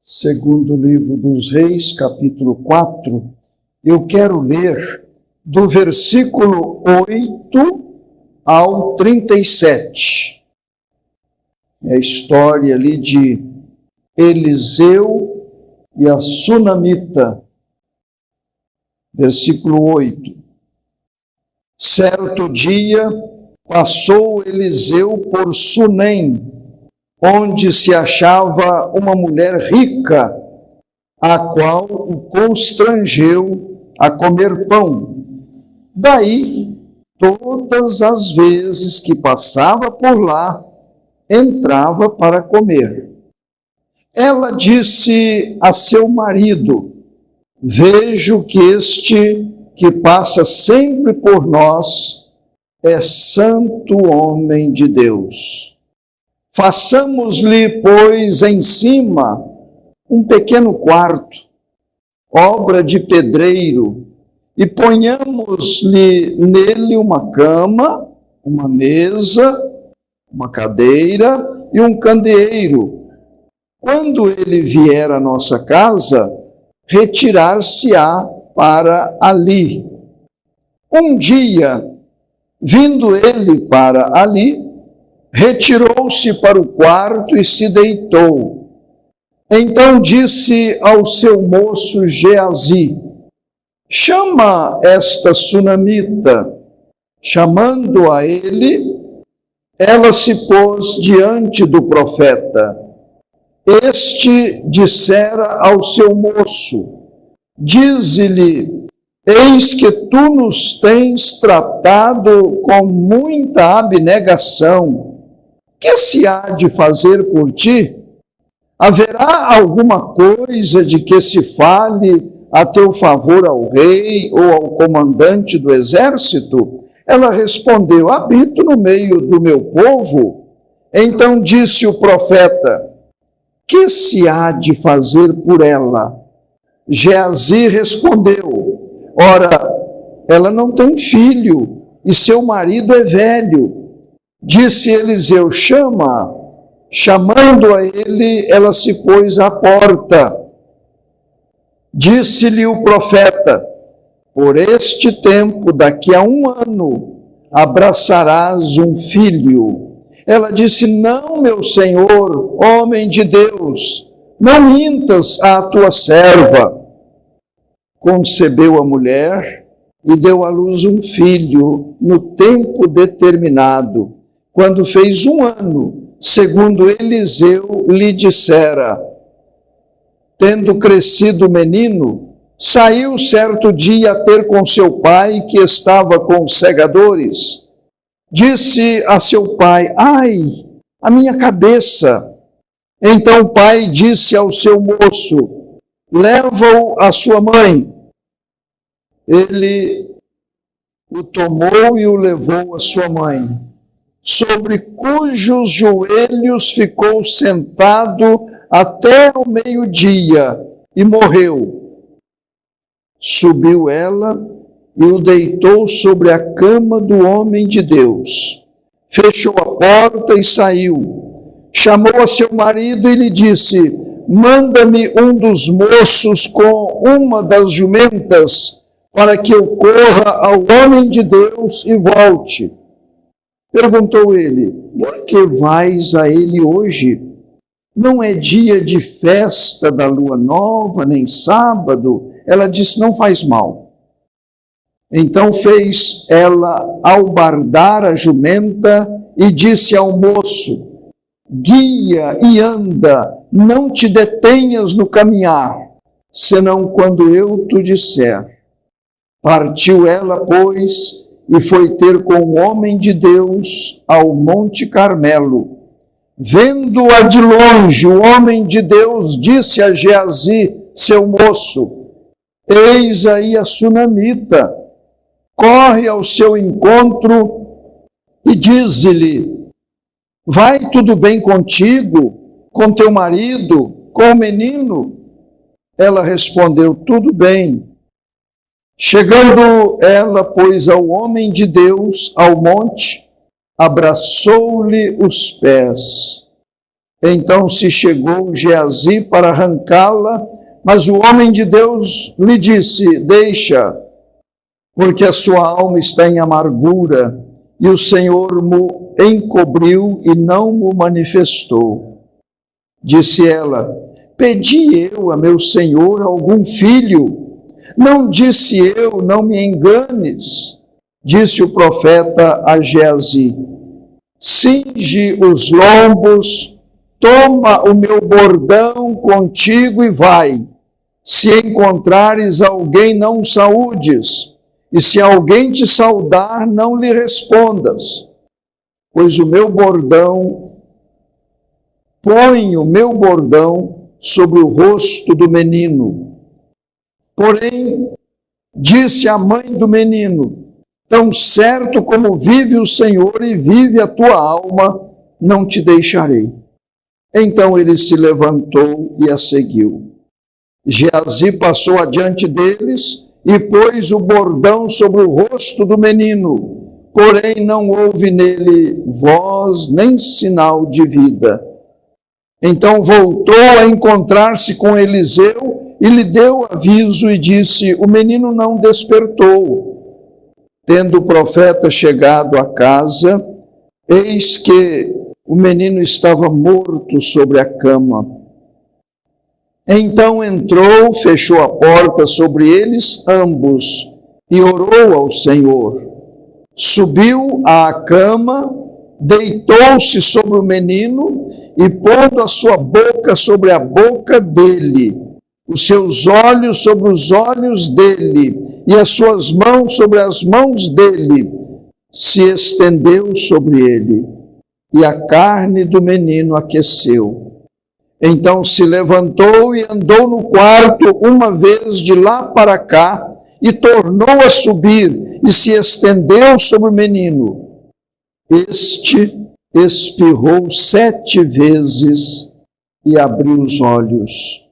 Segundo livro dos Reis, capítulo 4, eu quero ler do versículo 8 ao 37. É a história ali de Eliseu e a Sunamita. Versículo 8. Certo dia, passou Eliseu por Sunem, onde se achava uma mulher rica, a qual o constrangeu a comer pão. Daí, todas as vezes que passava por lá, entrava para comer. Ela disse a seu marido: vejo que este que passa sempre por nós é santo homem de Deus. Façamos-lhe, pois, em cima um pequeno quarto, obra de pedreiro, e ponhamos-lhe nele uma cama, uma mesa, uma cadeira e um candeeiro. Quando ele vier à nossa casa, retirar-se-á para ali. Um dia, vindo ele para ali, retirou-se para o quarto e se deitou. Então disse ao seu moço Geazi: chama esta sunamita. Chamando a ele, ela se pôs diante do profeta. Este dissera ao seu moço: dize-lhe, eis que tu nos tens tratado com muita abnegação. Que se há de fazer por ti? Haverá alguma coisa de que se fale a teu favor ao rei ou ao comandante do exército? Ela respondeu: habito no meio do meu povo. Então disse o profeta: que se há de fazer por ela? Geazi respondeu: ora, ela não tem filho e seu marido é velho. Disse Eliseu: chama. Chamando a ele, ela se pôs à porta. Disse-lhe o profeta: por este tempo, daqui a 1 ano, abraçarás um filho. Ela disse: não, meu senhor, homem de Deus, não mintas à tua serva. Concebeu a mulher e deu à luz um filho no tempo determinado, quando fez 1 ano, segundo Eliseu lhe dissera. Tendo crescido o menino, saiu certo dia a ter com seu pai, que estava com os segadores. Disse a seu pai: ai, a minha cabeça! Então o pai disse ao seu moço: leva-o à sua mãe. Ele o tomou e o levou à sua mãe, sobre cujos joelhos ficou sentado até o meio-dia, e morreu. Subiu ela e o deitou sobre a cama do homem de Deus. Fechou a porta e saiu. Chamou a seu marido e lhe disse: manda-me um dos moços com uma das jumentas, para que eu corra ao homem de Deus e volte. Perguntou ele: por que vais a ele hoje? Não é dia de festa da lua nova, nem sábado? Ela disse: não faz mal. Então fez ela albardar a jumenta e disse ao moço: guia e anda, não te detenhas no caminhar, senão quando eu te disser. Partiu ela, pois, e foi ter com o homem de Deus ao Monte Carmelo. Vendo-a de longe, o homem de Deus disse a Geazi, seu moço: eis aí a sunamita. Corre ao seu encontro e diz-lhe: vai tudo bem contigo, com teu marido, com o menino? Ela respondeu: tudo bem. Chegando ela, pois, ao homem de Deus, ao monte, abraçou-lhe os pés. Então se chegou Geazi para arrancá-la, mas o homem de Deus lhe disse: deixa, porque a sua alma está em amargura, e o Senhor mo encobriu e não mo manifestou. Disse ela: pedi eu a meu senhor algum filho? Não disse eu, não me enganes. Disse o profeta a Geazi: cinge os lombos, toma o meu bordão contigo e vai. Se encontrares alguém, não saúdes, e se alguém te saudar, não lhe respondas, pois o meu bordão, põe o meu bordão sobre o rosto do menino. Porém, disse a mãe do menino: tão certo como vive o Senhor e vive a tua alma, não te deixarei. Então ele se levantou e a seguiu. Geazi passou adiante deles e pôs o bordão sobre o rosto do menino, porém não houve nele voz nem sinal de vida. Então voltou a encontrar-se com Eliseu e lhe deu aviso e disse: o menino não despertou. Tendo o profeta chegado à casa, eis que o menino estava morto sobre a cama. Então entrou, fechou a porta sobre eles ambos e orou ao Senhor. Subiu à cama, deitou-se sobre o menino e, pondo a sua boca sobre a boca dele, os seus olhos sobre os olhos dele e as suas mãos sobre as mãos dele, se estendeu sobre ele, e a carne do menino aqueceu. Então se levantou e andou no quarto uma vez de lá para cá, e tornou a subir, e se estendeu sobre o menino. Este espirrou 7 vezes e abriu os olhos.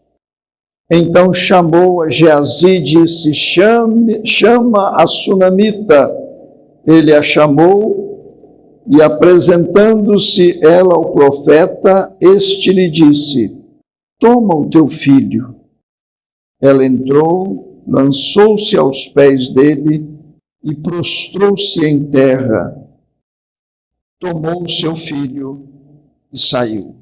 Então chamou a Geazi e disse: chama a sunamita. Ele a chamou, e apresentando-se ela ao profeta, este lhe disse: toma o teu filho. Ela entrou, lançou-se aos pés dele e prostrou-se em terra. Tomou o seu filho e saiu.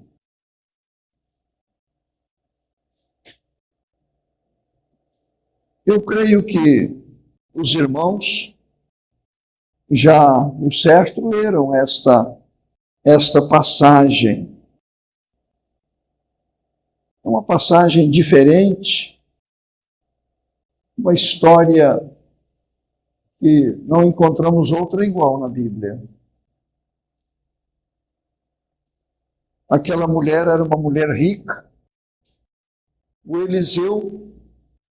Eu creio que os irmãos já, no certo, leram esta passagem. É uma passagem diferente, uma história que não encontramos outra igual na Bíblia. Aquela mulher era uma mulher rica. O Eliseu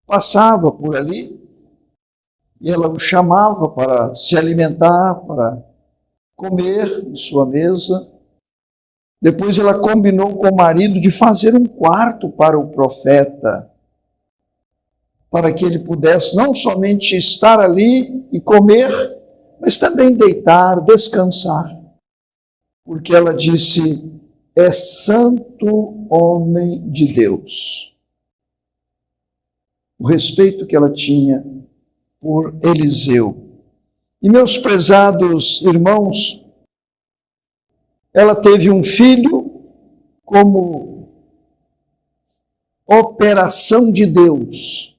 passava por ali, e ela o chamava para se alimentar, para comer em sua mesa. Depois ela combinou com o marido de fazer um quarto para o profeta, para que ele pudesse não somente estar ali e comer, mas também deitar, descansar. Porque ela disse: é santo homem de Deus. O respeito que ela tinha por Eliseu. E, meus prezados irmãos, ela teve um filho como operação de Deus,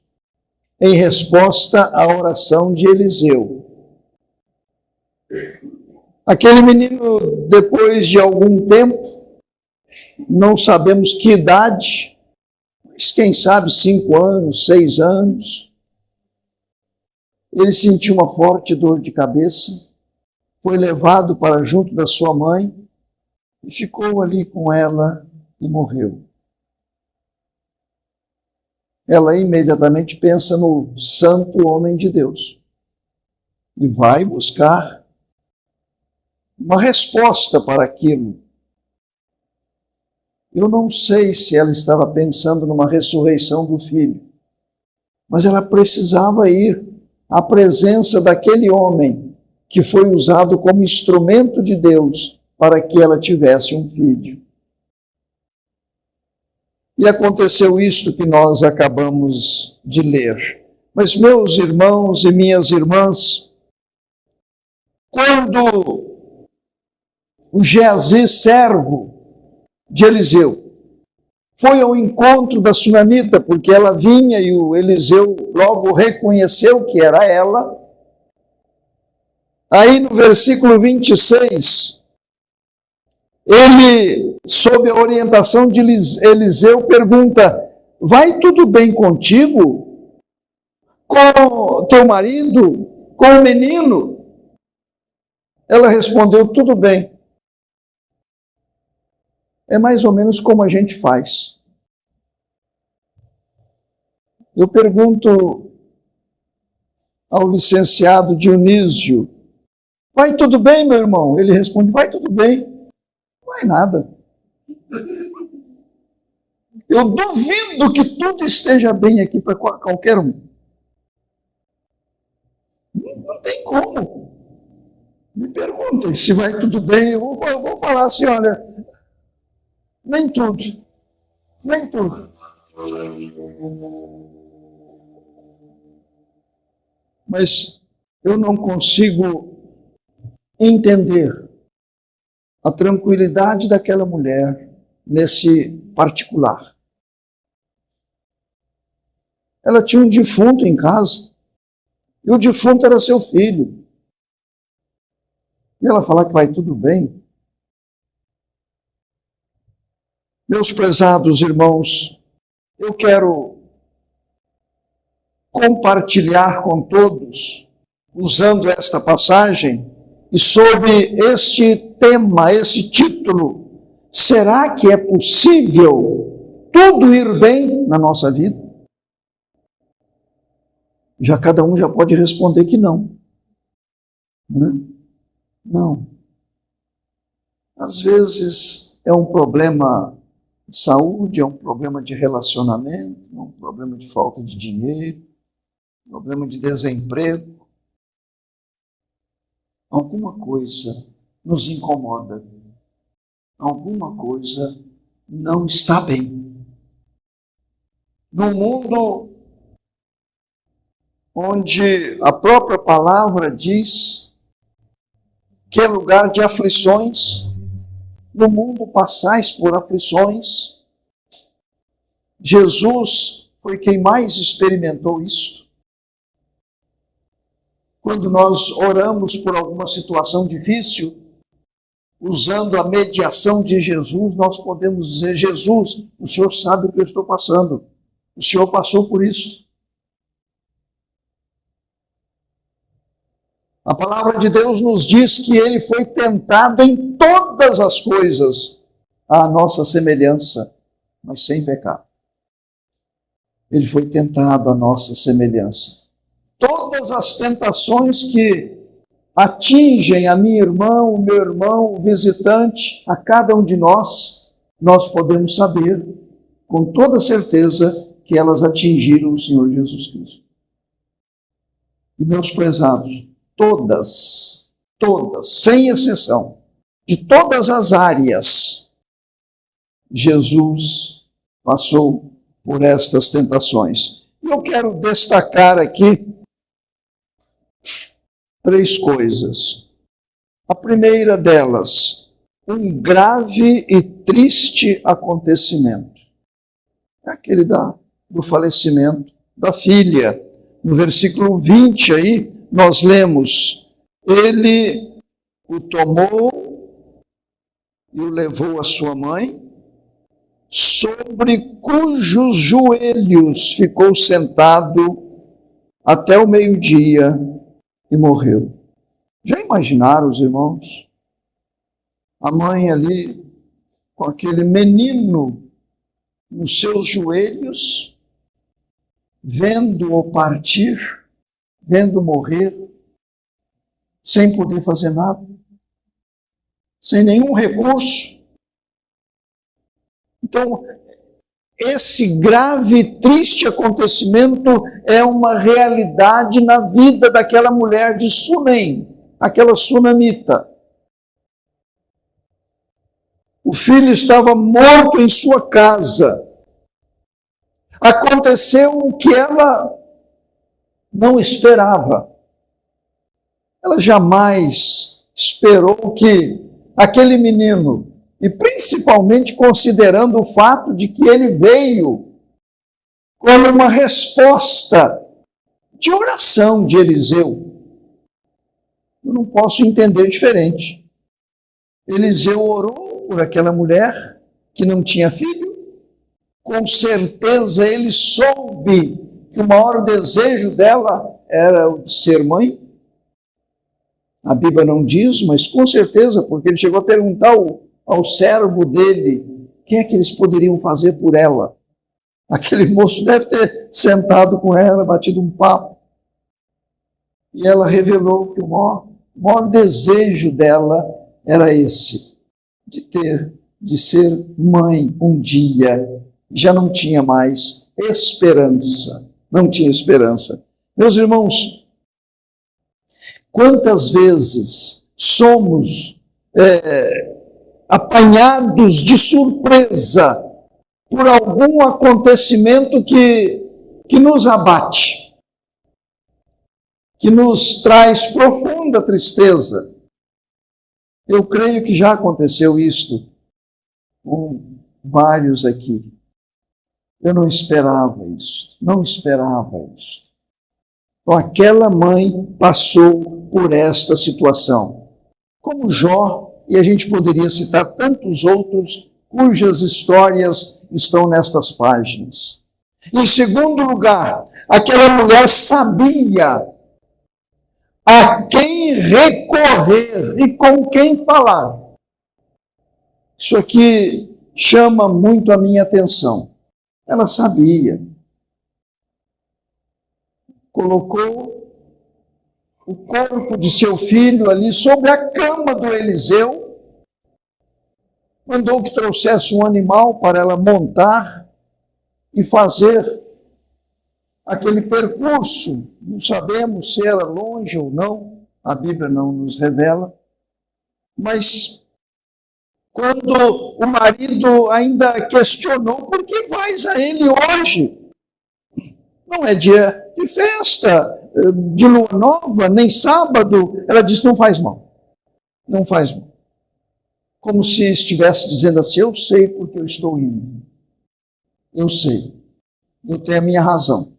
em resposta à oração de Eliseu. Aquele menino, depois de algum tempo, não sabemos que idade, mas quem sabe 5 anos, 6 anos, ele sentiu uma forte dor de cabeça, foi levado para junto da sua mãe e ficou ali com ela e morreu. Ela imediatamente pensa no santo homem de Deus e vai buscar uma resposta para aquilo. Eu não sei se ela estava pensando numa ressurreição do filho, mas ela precisava ir à presença daquele homem que foi usado como instrumento de Deus para que ela tivesse um filho. E aconteceu isto que nós acabamos de ler. Mas, meus irmãos e minhas irmãs, quando o Geazi, servo de Eliseu, foi ao encontro da sunamita, porque ela vinha e o Eliseu logo reconheceu que era ela. Aí no versículo 26, ele, sob a orientação de Eliseu, pergunta: vai tudo bem contigo? Com teu marido? Com o menino? Ela respondeu: tudo bem. É mais ou menos como a gente faz. Eu pergunto ao licenciado Dionísio: vai tudo bem, meu irmão? Ele responde: vai tudo bem. Não vai nada. Eu duvido que tudo esteja bem aqui para qualquer um. Não tem como. Me perguntem se vai tudo bem. Eu vou falar assim: olha, nem tudo. Nem tudo. Mas eu não consigo entender a tranquilidade daquela mulher nesse particular. Ela tinha um defunto em casa, e o defunto era seu filho. E ela falar que vai tudo bem. Meus prezados irmãos, eu quero compartilhar com todos, usando esta passagem, e sob este tema, esse título: será que é possível tudo ir bem na nossa vida? Já cada um já pode responder que não. Não. Às vezes é um problema de saúde, é um problema de relacionamento, é um problema de falta de dinheiro, problema de desemprego. Alguma coisa nos incomoda. Alguma coisa não está bem. No mundo onde a própria palavra diz que é lugar de aflições, no mundo passais por aflições, Jesus foi quem mais experimentou isso. Quando nós oramos por alguma situação difícil, usando a mediação de Jesus, nós podemos dizer: Jesus, o Senhor sabe o que eu estou passando. O Senhor passou por isso. A palavra de Deus nos diz que ele foi tentado em todas as coisas à nossa semelhança, mas sem pecado. Ele foi tentado à nossa semelhança. Todas as tentações que atingem a minha irmã, o meu irmão, o visitante, a cada um de nós, nós podemos saber com toda certeza que elas atingiram o Senhor Jesus Cristo. E meus prezados, todas, sem exceção, de todas as áreas, Jesus passou por estas tentações. E eu quero destacar aqui 3 coisas. A primeira delas, um grave e triste acontecimento. É aquele do falecimento da filha. No versículo 20 aí, nós lemos: ele o tomou e o levou à sua mãe, sobre cujos joelhos ficou sentado até o meio-dia e morreu. Já imaginaram, os irmãos? A mãe ali, com aquele menino nos seus joelhos, vendo-o partir, vendo morrer, sem poder fazer nada, sem nenhum recurso. Então, esse grave e triste acontecimento é uma realidade na vida daquela mulher de Sunem, aquela sunamita. O filho estava morto em sua casa, Aconteceu o que ela não esperava. Ela jamais esperou que aquele menino, e principalmente considerando o fato de que ele veio como uma resposta de oração de Eliseu. Eu não posso entender diferente. Eliseu orou por aquela mulher que não tinha filho. Com certeza ele soube que o maior desejo dela era o de ser mãe. A Bíblia não diz, mas com certeza, porque ele chegou a perguntar ao servo dele quem é que eles poderiam fazer por ela. Aquele moço deve ter sentado com ela, batido um papo. E ela revelou que o maior desejo dela era esse, de ser mãe um dia. Já não tinha mais esperança. Não tinha esperança. Meus irmãos, quantas vezes somos apanhados de surpresa por algum acontecimento que nos abate, que nos traz profunda tristeza. Eu creio que já aconteceu isto com vários aqui. Eu não esperava isso, não esperava isso. Então, aquela mãe passou por esta situação. Como Jó, e a gente poderia citar tantos outros cujas histórias estão nestas páginas. Em segundo lugar, aquela mulher sabia a quem recorrer e com quem falar. Isso aqui chama muito a minha atenção. Ela sabia. Colocou o corpo de seu filho ali sobre a cama do Eliseu, mandou que trouxesse um animal para ela montar e fazer aquele percurso. Não sabemos se era longe ou não, a Bíblia não nos revela, mas quando o marido ainda questionou, por que vais a ele hoje? Não é dia de festa, de lua nova, nem sábado. Ela disse, não faz mal. Não faz mal. Como se estivesse dizendo assim, eu sei porque eu estou indo. Eu sei. Eu tenho a minha razão.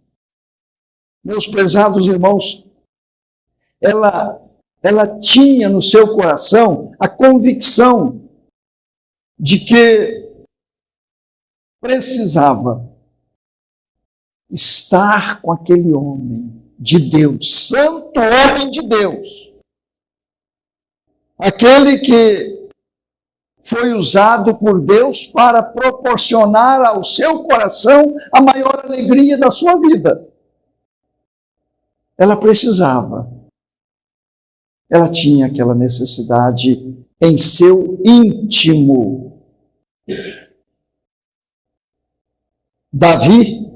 Meus prezados irmãos, ela tinha no seu coração a convicção de que precisava estar com aquele homem de Deus, santo homem de Deus, aquele que foi usado por Deus para proporcionar ao seu coração a maior alegria da sua vida. Ela precisava, ela tinha aquela necessidade em seu íntimo. Davi,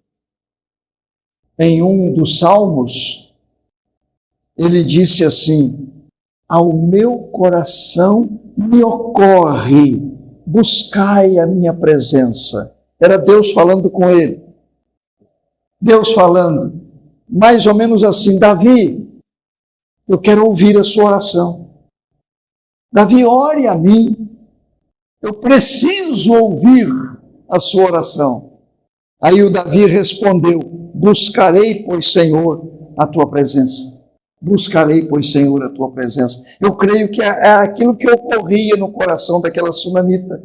em um dos salmos, ele disse assim, ao meu coração me ocorre, buscai a minha presença. Era Deus falando com ele. Deus falando, mais ou menos assim, Davi, eu quero ouvir a sua oração. Davi, ore a mim. Eu preciso ouvir a sua oração. Aí o Davi respondeu, buscarei, pois, Senhor, a tua presença. Buscarei, pois, Senhor, a tua presença. Eu creio que é aquilo que ocorria no coração daquela sunamita.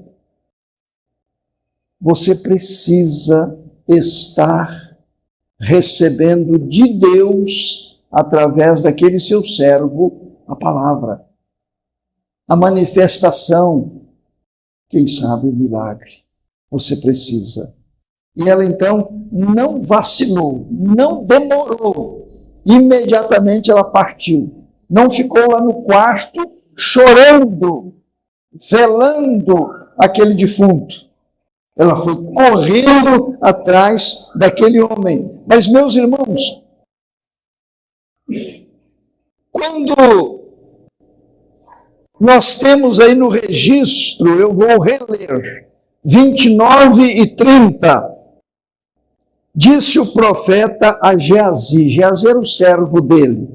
Você precisa estar recebendo de Deus, através daquele seu servo, a palavra. A manifestação, quem sabe o milagre. Você precisa. E ela então não vacilou, não demorou. Imediatamente ela partiu. Não ficou lá no quarto chorando, velando aquele defunto. Ela foi correndo atrás daquele homem. Mas, meus irmãos, quando nós temos aí no registro, eu vou reler, 29 e 30, Disse o profeta a Geazi, Geazi era o servo dele: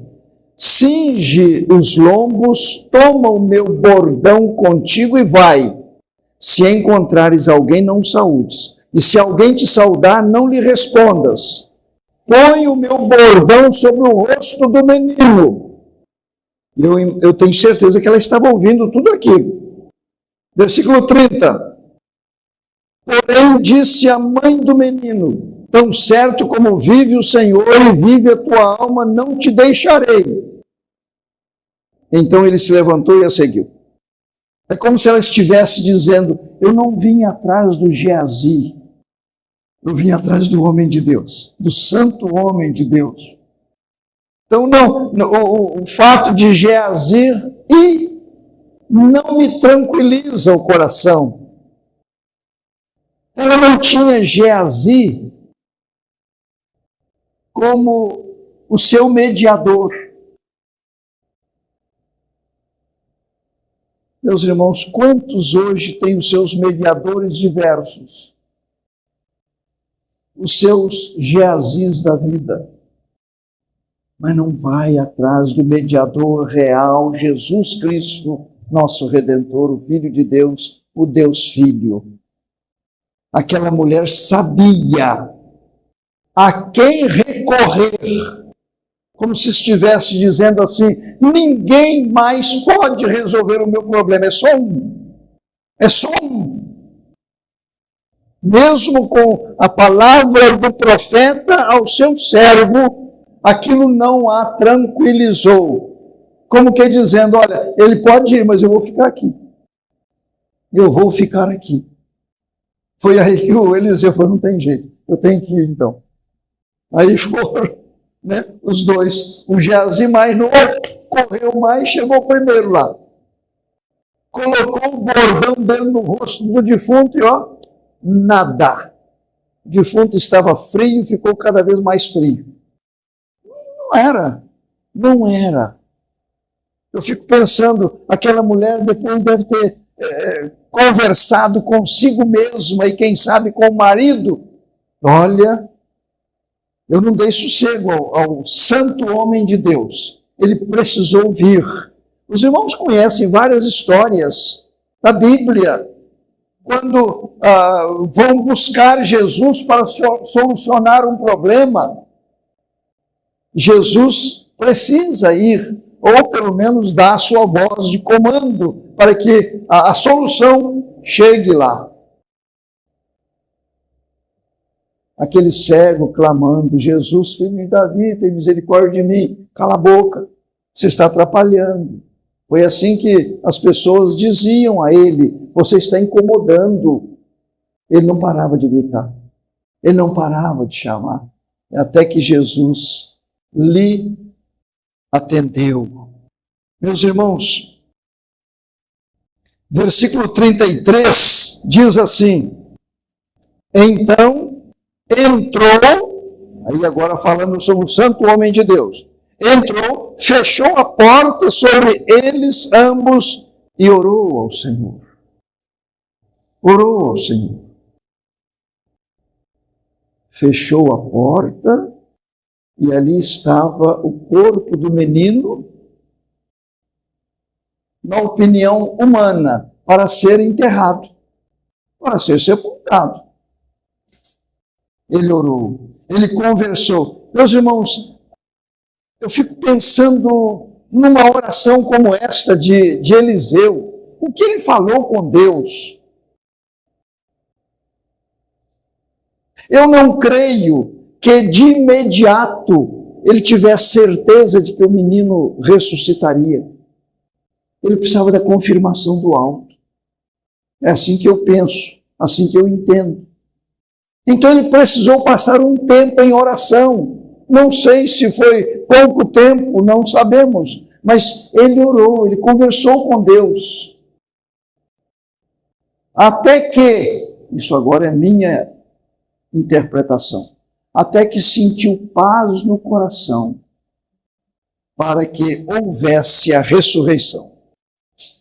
cinge os lombos, toma o meu bordão contigo e vai. Se encontrares alguém, não o saúdes. E se alguém te saudar, não lhe respondas. Põe o meu bordão sobre o rosto do menino. Eu tenho certeza que ela estava ouvindo tudo aquilo. Versículo 30. Porém, disse a mãe do menino: tão certo como vive o Senhor e vive a tua alma, não te deixarei. Então ele se levantou e a seguiu. É como se ela estivesse dizendo: eu não vim atrás do Geazi, eu vim atrás do homem de Deus, do santo homem de Deus. Então, o fato de Geazi ir não me tranquiliza o coração. Ela não tinha Geazi como o seu mediador. Meus irmãos, quantos hoje têm os seus mediadores diversos? Os seus Geazis da vida. Mas não vai atrás do mediador real, Jesus Cristo, nosso Redentor, o Filho de Deus, o Deus Filho. Aquela mulher sabia a quem recorrer, como se estivesse dizendo assim: ninguém mais pode resolver o meu problema, é só um. É só um. Mesmo com a palavra do profeta ao seu servo, aquilo não a tranquilizou. Como que dizendo: olha, ele pode ir, mas eu vou ficar aqui. Eu vou ficar aqui. Foi aí que o Eliseu falou: não tem jeito, eu tenho que ir então. Aí foram, né, os dois. O Geazi mais novo correu mais, chegou primeiro lá. Colocou o bordão dele no rosto do defunto e ó, nada. O defunto estava frio e ficou cada vez mais frio. Não era. Eu fico pensando, aquela mulher depois deve ter conversado consigo mesma e quem sabe com o marido. Olha, eu não dei sossego ao santo homem de Deus. Ele precisou vir. Os irmãos conhecem várias histórias da Bíblia, quando vão buscar Jesus para solucionar um problema. Jesus precisa ir, ou pelo menos dar a sua voz de comando, para que a solução chegue lá. Aquele cego clamando: Jesus, filho de Davi, tem misericórdia de mim. Cala a boca, você está atrapalhando. Foi assim que as pessoas diziam a ele: você está incomodando. Ele não parava de gritar, ele não parava de chamar, até que Jesus lhe atendeu. Meus irmãos, versículo 33 diz assim: então entrou, aí agora falando sobre o santo homem de Deus, entrou, fechou a porta sobre eles ambos e orou ao Senhor. Orou ao Senhor. Fechou a porta e ali estava o corpo do menino, na opinião humana, para ser enterrado, para ser sepultado. Ele orou, ele conversou. Meus irmãos, eu fico pensando numa oração como esta de Eliseu. O que ele falou com Deus? Eu não creio que de imediato ele tivesse certeza de que o menino ressuscitaria. Ele precisava da confirmação do alto. É assim que eu penso, assim que eu entendo. Então ele precisou passar um tempo em oração. Não sei se foi pouco tempo, não sabemos. Mas ele orou, ele conversou com Deus. Até que, isso agora é minha interpretação, até que sentiu paz no coração para que houvesse a ressurreição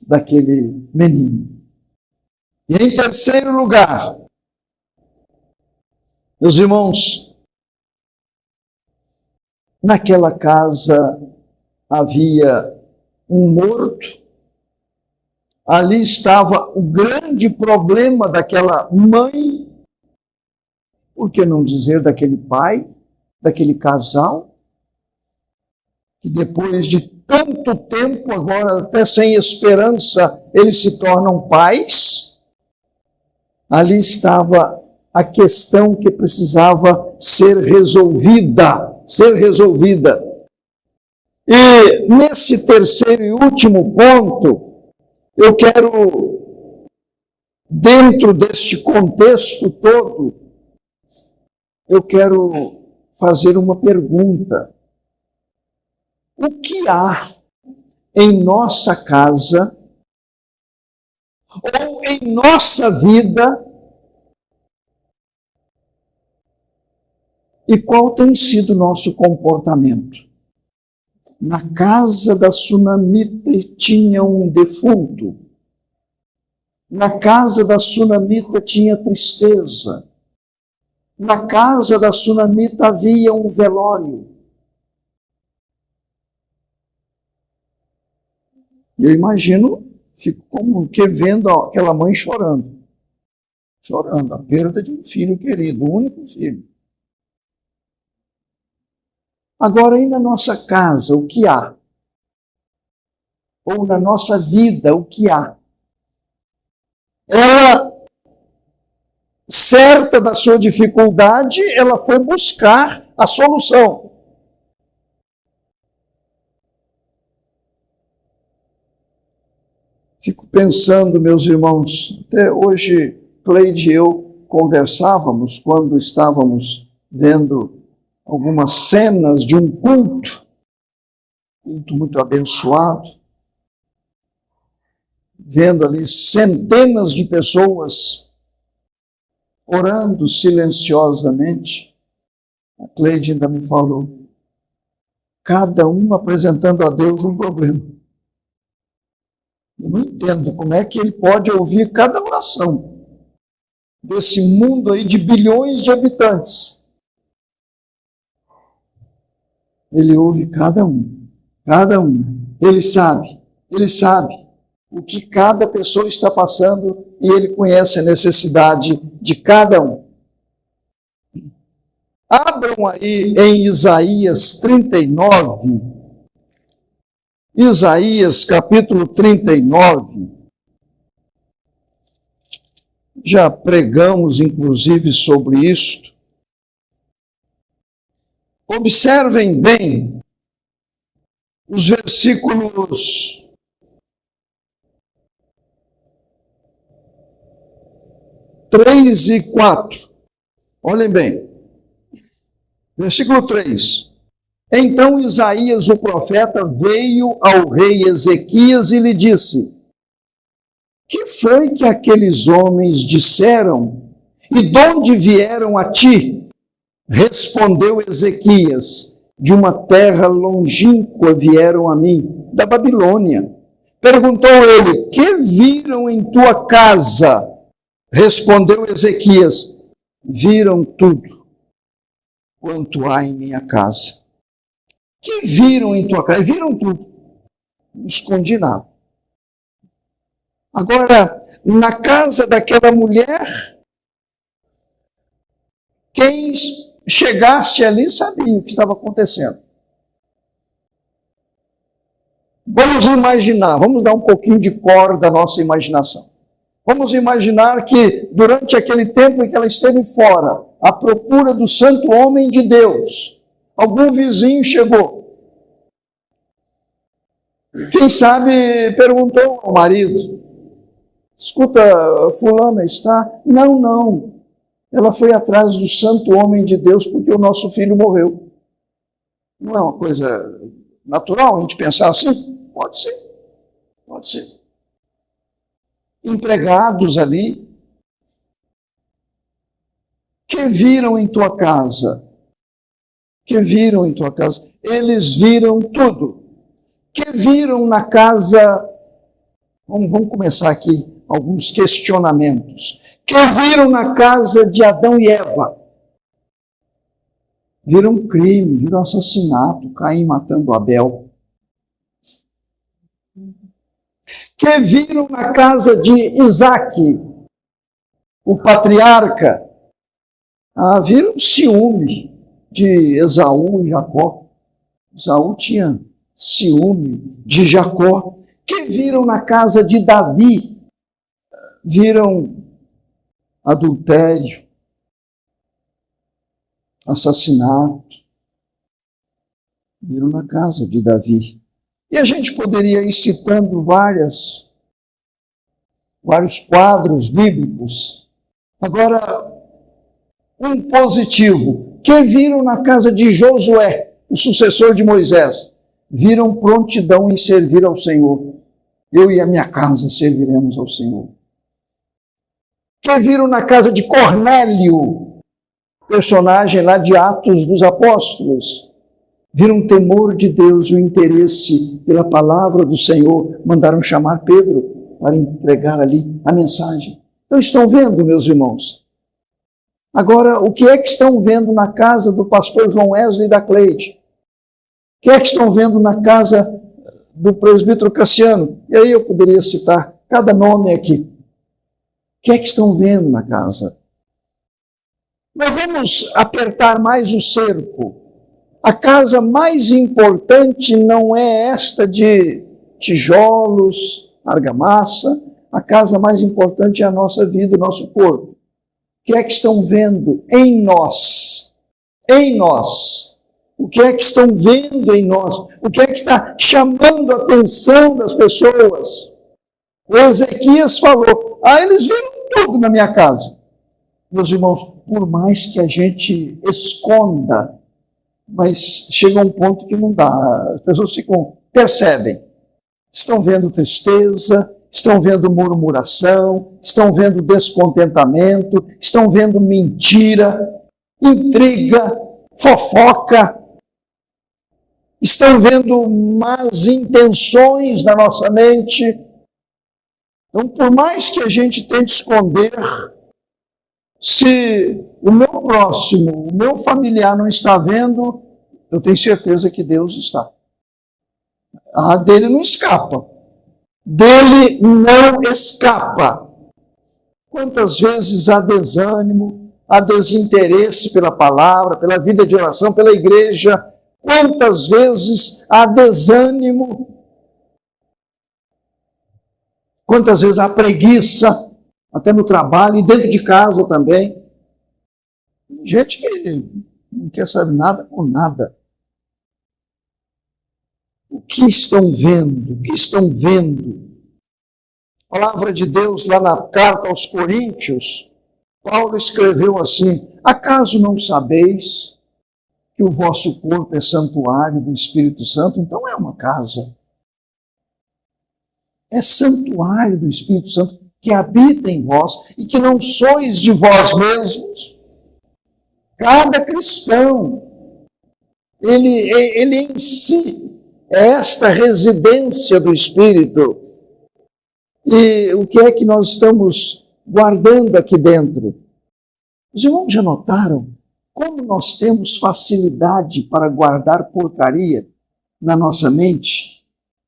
daquele menino. E em terceiro lugar, meus irmãos, naquela casa havia um morto, ali estava o grande problema daquela mãe, por que não dizer daquele pai, daquele casal, que depois de tanto tempo, agora até sem esperança, eles se tornam pais. Ali estava a questão que precisava ser resolvida. E nesse terceiro e último ponto, eu quero, dentro deste contexto todo, eu quero fazer uma pergunta. O que há em nossa casa ou em nossa vida e qual tem sido o nosso comportamento? Na casa da sunamita tinha um defunto. Na casa da sunamita tinha tristeza. Na casa da sunamita havia um velório. Eu imagino, fico como que vendo aquela mãe chorando, a perda de um filho querido, o único filho. Agora, aí na nossa casa, o que há? Ou na nossa vida, o que há? Ela, certa da sua dificuldade, ela foi buscar a solução. Fico pensando, meus irmãos, até hoje, Cleide e eu conversávamos quando estávamos vendo algumas cenas de um culto muito abençoado, vendo ali centenas de pessoas orando silenciosamente. A Cleide ainda me falou, cada um apresentando a Deus um problema. Eu não entendo como é que ele pode ouvir cada oração desse mundo aí de bilhões de habitantes. Ele ouve cada um. Ele sabe o que cada pessoa está passando e ele conhece a necessidade de cada um. Abram aí em Isaías 39, Isaías capítulo 39, já pregamos inclusive sobre isto. Observem bem os versículos 3 e 4. Olhem bem. Versículo 3. Então Isaías, o profeta, veio ao rei Ezequias e lhe disse: que foi que aqueles homens disseram? E de onde vieram a ti? Respondeu Ezequias: de uma terra longínqua vieram a mim, da Babilônia. Perguntou ele: que viram em tua casa? Respondeu Ezequias: viram tudo quanto há em minha casa. Que viram em tua casa? Viram tudo. Não escondi nada. Agora, na casa daquela mulher, quem chegasse ali sabia o que estava acontecendo. Vamos imaginar, vamos dar um pouquinho de corda à nossa imaginação. Vamos imaginar que durante aquele tempo em que ela esteve fora, à procura do santo homem de Deus, algum vizinho chegou. Quem sabe perguntou ao marido: escuta, fulana está? Não. Ela foi atrás do santo homem de Deus porque o nosso filho morreu. Não é uma coisa natural a gente pensar assim? Pode ser. Empregados ali, que viram em tua casa? Eles viram tudo. Que viram na casa? Vamos começar aqui alguns questionamentos. Que viram na casa de Adão e Eva? viram crime, viram assassinato, Caim matando Abel. Que viram na casa de Isaque, o patriarca, viram ciúme de Esaú e Jacó. Esaú tinha ciúme de Jacó. Que viram na casa de Davi, viram adultério, assassinato, viram na casa de Davi. E a gente poderia ir citando vários quadros bíblicos. Agora, um positivo. Que viram na casa de Josué, o sucessor de Moisés? Viram prontidão em servir ao Senhor. Eu e a minha casa serviremos ao Senhor. Que viram na casa de Cornélio, personagem lá de Atos dos Apóstolos? Viram o temor de Deus, o interesse pela palavra do Senhor, mandaram chamar Pedro para entregar ali a mensagem. Então estão vendo, meus irmãos? Agora, o que é que estão vendo na casa do pastor João Wesley da Cleide? O que é que estão vendo na casa do presbítero Cassiano? E aí eu poderia citar cada nome aqui. O que é que estão vendo na casa? Nós vamos apertar mais o cerco. A casa mais importante não é esta de tijolos, argamassa. A casa mais importante é a nossa vida, o nosso corpo. O que é que estão vendo em nós? Em nós. O que é que estão vendo em nós? O que é que está chamando a atenção das pessoas? O Ezequias falou, eles viram tudo na minha casa. Meus irmãos, por mais que a gente esconda, mas chega um ponto que não dá. As pessoas percebem. Estão vendo tristeza, estão vendo murmuração, estão vendo descontentamento, estão vendo mentira, intriga, fofoca. Estão vendo más intenções na nossa mente. Então, por mais que a gente tente esconder, se o meu próximo, o meu familiar não está vendo, eu tenho certeza que Deus está. Dele não escapa. Dele não escapa. Quantas vezes há desânimo, há desinteresse pela palavra, pela vida de oração, pela igreja. Quantas vezes há desânimo. Quantas vezes há preguiça. Até no trabalho e dentro de casa também. Gente que não quer saber nada com nada. O que estão vendo? O que estão vendo? A palavra de Deus, lá na carta aos Coríntios, Paulo escreveu assim: acaso não sabeis que o vosso corpo é santuário do Espírito Santo? Então é uma casa. É santuário do Espírito Santo que habita em vós e que não sois de vós mesmos. Cada cristão, ele em si é esta residência do Espírito. E o que é que nós estamos guardando aqui dentro? Os irmãos já notaram como nós temos facilidade para guardar porcaria na nossa mente,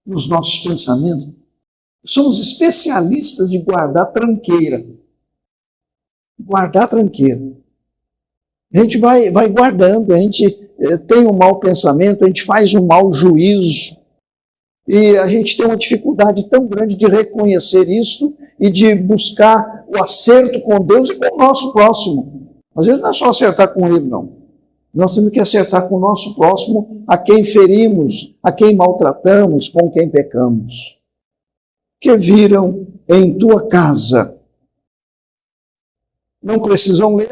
nos nossos pensamentos? Somos especialistas de guardar tranqueira. Guardar tranqueira. A gente vai guardando, a gente tem um mau pensamento, a gente faz um mau juízo. E a gente tem uma dificuldade tão grande de reconhecer isso e de buscar o acerto com Deus e com o nosso próximo. Às vezes não é só acertar com ele, não. Nós temos que acertar com o nosso próximo, a quem ferimos, a quem maltratamos, com quem pecamos. Que viram em tua casa. Não precisam ler,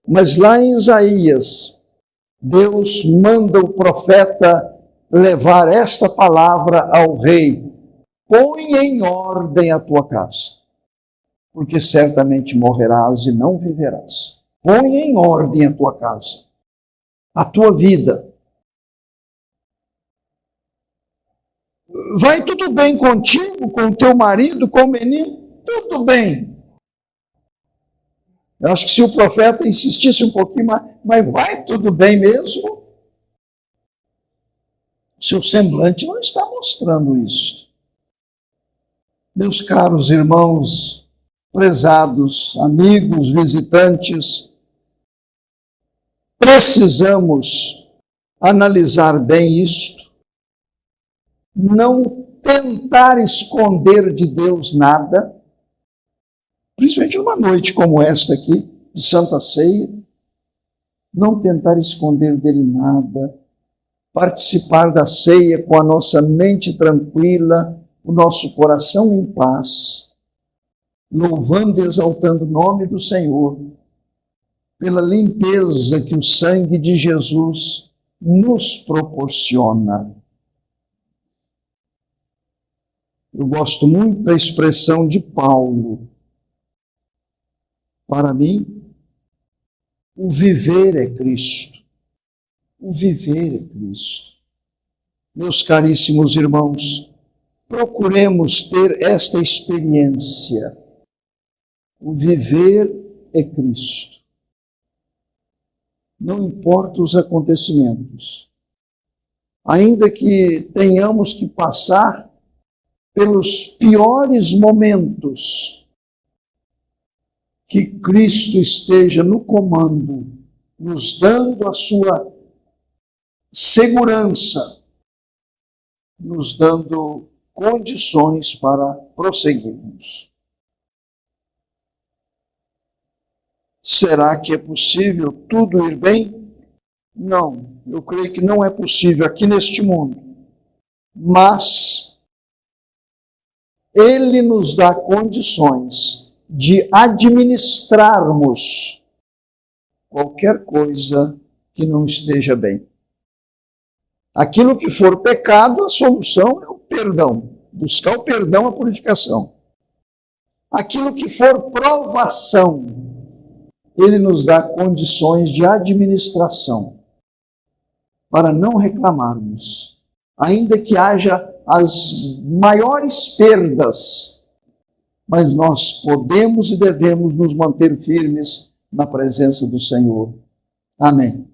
mas lá em Isaías, Deus manda o profeta levar esta palavra ao rei: põe em ordem a tua casa, porque certamente morrerás e não viverás. Põe em ordem a tua casa, a tua vida. Vai tudo bem contigo, com o teu marido, com o menino? Tudo bem. Eu acho que se o profeta insistisse um pouquinho, mas vai tudo bem mesmo? Seu semblante não está mostrando isso. Meus caros irmãos, prezados, amigos, visitantes, precisamos analisar bem isto, não tentar esconder de Deus nada, principalmente numa noite como esta aqui, de Santa Ceia, não tentar esconder dele nada, participar da ceia com a nossa mente tranquila, o nosso coração em paz, louvando e exaltando o nome do Senhor, pela limpeza que o sangue de Jesus nos proporciona. Eu gosto muito da expressão de Paulo. Para mim, o viver é Cristo. O viver é Cristo. Meus caríssimos irmãos, procuremos ter esta experiência. O viver é Cristo. Não importa os acontecimentos. Ainda que tenhamos que passar pelos piores momentos, que Cristo esteja no comando, nos dando a sua segurança, nos dando condições para prosseguirmos. Será que é possível tudo ir bem? Não, eu creio que não é possível aqui neste mundo. Mas Ele nos dá condições de administrarmos qualquer coisa que não esteja bem. Aquilo que for pecado, a solução é o perdão. Buscar o perdão, a purificação. Aquilo que for provação, Ele nos dá condições de administração para não reclamarmos. Ainda que haja as maiores perdas, mas nós podemos e devemos nos manter firmes na presença do Senhor. Amém.